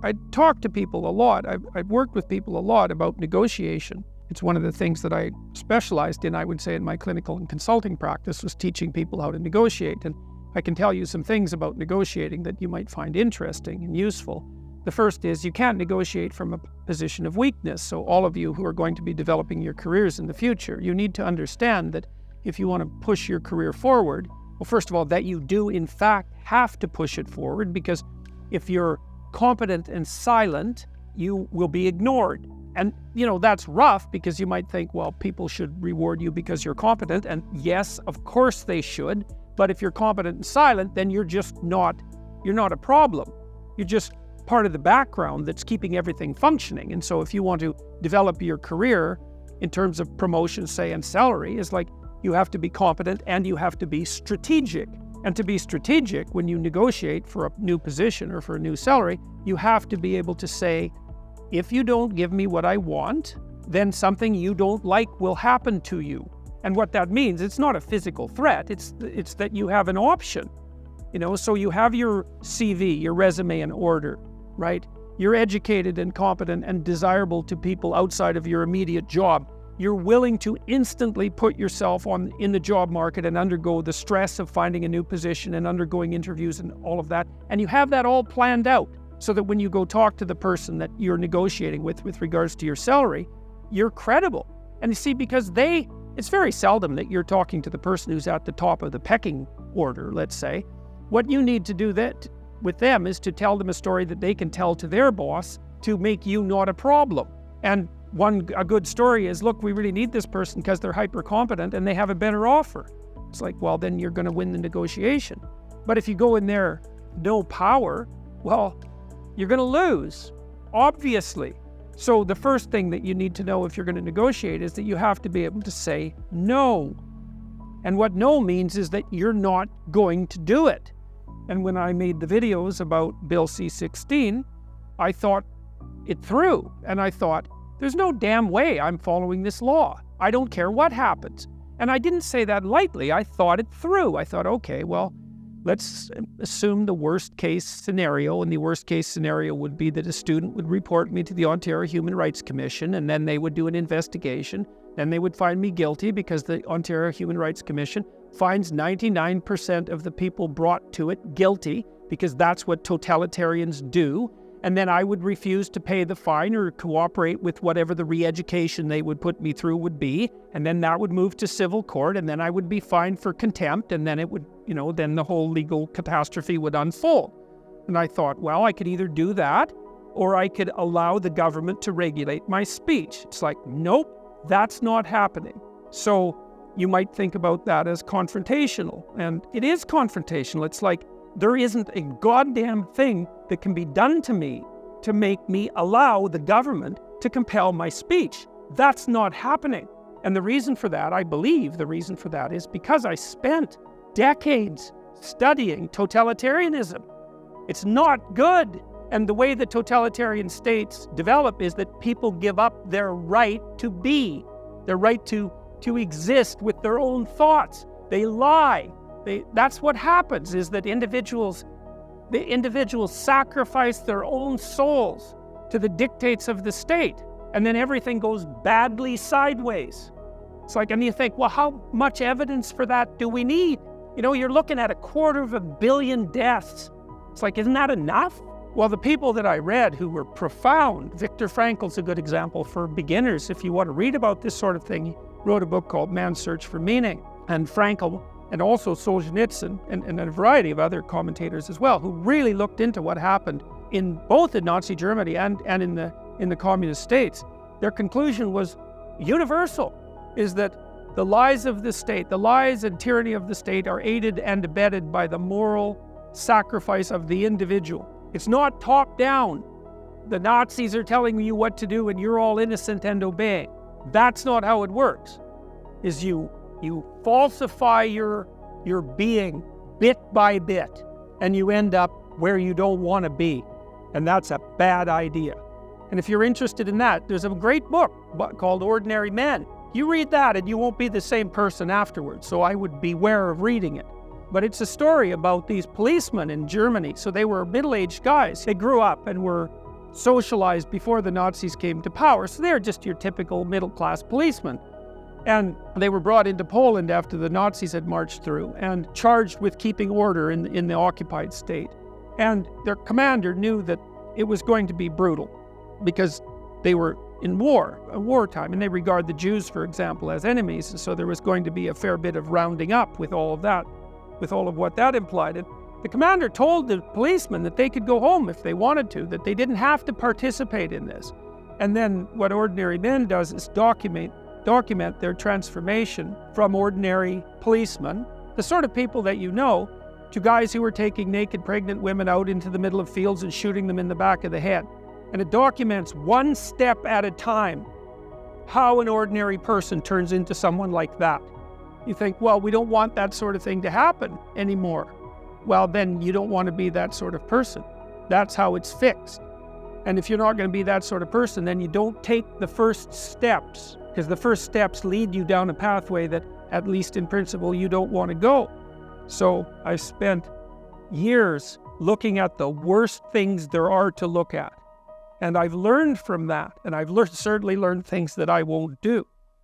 I talk to people a lot. I've worked with people a lot about negotiation. It's one of the things that I specialized in, I would say, in my clinical and consulting practice, was teaching people how to negotiate. And I can tell you some things about negotiating that you might find interesting and useful. The first is you can't negotiate from a position of weakness. So all of you who are going to be developing your careers in the future, you need to understand that if you want to push your career forward, well, first of all, that you do in fact have to push it forward, because if you're competent and silent, you will be ignored. And, that's rough, because you might think, well, people should reward you because you're competent. And yes, of course they should. But if you're competent and silent, then you're not a problem. You're just part of the background that's keeping everything functioning. And so if you want to develop your career in terms of promotion, say, and salary, it's like you have to be competent and you have to be strategic. And to be strategic, when you negotiate for a new position or for a new salary, you have to be able to say, if you don't give me what I want, then something you don't like will happen to you. And what that means, it's not a physical threat, it's that you have an option. So you have your CV, your resume in order, right? You're educated and competent and desirable to people outside of your immediate job. You're willing to instantly put yourself in the job market and undergo the stress of finding a new position and undergoing interviews and all of that. And you have that all planned out so that when you go talk to the person that you're negotiating with regards to your salary, you're credible. And you see, because it's very seldom that you're talking to the person who's at the top of the pecking order, let's say. What you need to do with them is to tell them a story that they can tell to their boss to make you not a problem. And a good story is, look, we really need this person because they're hyper competent and they have a better offer. It's like, well, then you're going to win the negotiation. But if you go in there no power, well, you're going to lose, obviously. So the first thing that you need to know if you're going to negotiate is that you have to be able to say no. And what no means is that you're not going to do it. And when I made the videos about Bill C-16, I thought it through. And I thought, there's no damn way I'm following this law. I don't care what happens. And I didn't say that lightly. I thought it through. I thought, okay, well, let's assume the worst case scenario. And the worst case scenario would be that a student would report me to the Ontario Human Rights Commission, and then they would do an investigation. Then they would find me guilty because the Ontario Human Rights Commission finds 99% of the people brought to it guilty, because that's what totalitarians do. And then I would refuse to pay the fine or cooperate with whatever the re-education they would put me through would be. And then that would move to civil court, and then I would be fined for contempt, and then it would, then the whole legal catastrophe would unfold. And I thought, well, I could either do that, or I could allow the government to regulate my speech. It's like, nope, that's not happening. So you might think about that as confrontational. And it is confrontational. It's like, there isn't a goddamn thing that can be done to me to make me allow the government to compel my speech. That's not happening. And the reason for that, I believe the reason for that, is because I spent decades studying totalitarianism. It's not good. And the way that totalitarian states develop is that people give up their right to be, their right to exist with their own thoughts. They lie. That's what happens, is that individuals sacrifice their own souls to the dictates of the state, and then everything goes badly sideways. It's like, and you think, well, how much evidence for that do we need? You're looking at 250 million deaths. It's like, isn't that enough? Well, the people that I read who were profound, Viktor Frankl's a good example for beginners. If you want to read about this sort of thing, he wrote a book called Man's Search for Meaning. And Frankl, and also Solzhenitsyn, and a variety of other commentators as well, who really looked into what happened in both in Nazi Germany and in the communist states. Their conclusion was universal, is that the lies of the state, the lies and tyranny of the state, are aided and abetted by the moral sacrifice of the individual. It's not top down. The Nazis are telling you what to do and you're all innocent and obeying. That's not how it works. Is you falsify your being bit by bit, and you end up where you don't want to be. And that's a bad idea. And if you're interested in that, there's a great book called Ordinary Men. You read that and you won't be the same person afterwards, so I would beware of reading it. But it's a story about these policemen in Germany. So they were middle-aged guys. They grew up and were socialized before the Nazis came to power. So they're just your typical middle-class policemen. And they were brought into Poland after the Nazis had marched through and charged with keeping order in the occupied state. And their commander knew that it was going to be brutal because they were in wartime, and they regard the Jews, for example, as enemies. And so there was going to be a fair bit of rounding up with all of that, with all of what that implied. And the commander told the policemen that they could go home if they wanted to, that they didn't have to participate in this. And then what Ordinary Men does is document their transformation from ordinary policemen, the sort of people that you know, to guys who were taking naked pregnant women out into the middle of fields and shooting them in the back of the head. And it documents one step at a time how an ordinary person turns into someone like that. You think, well, we don't want that sort of thing to happen anymore. Well, then you don't want to be that sort of person. That's how it's fixed. And if you're not going to be that sort of person, then you don't take the first steps, because the first steps lead you down a pathway that, at least in principle, you don't want to go. So I've spent years looking at the worst things there are to look at. And I've learned from that, and I've certainly learned things that I won't do.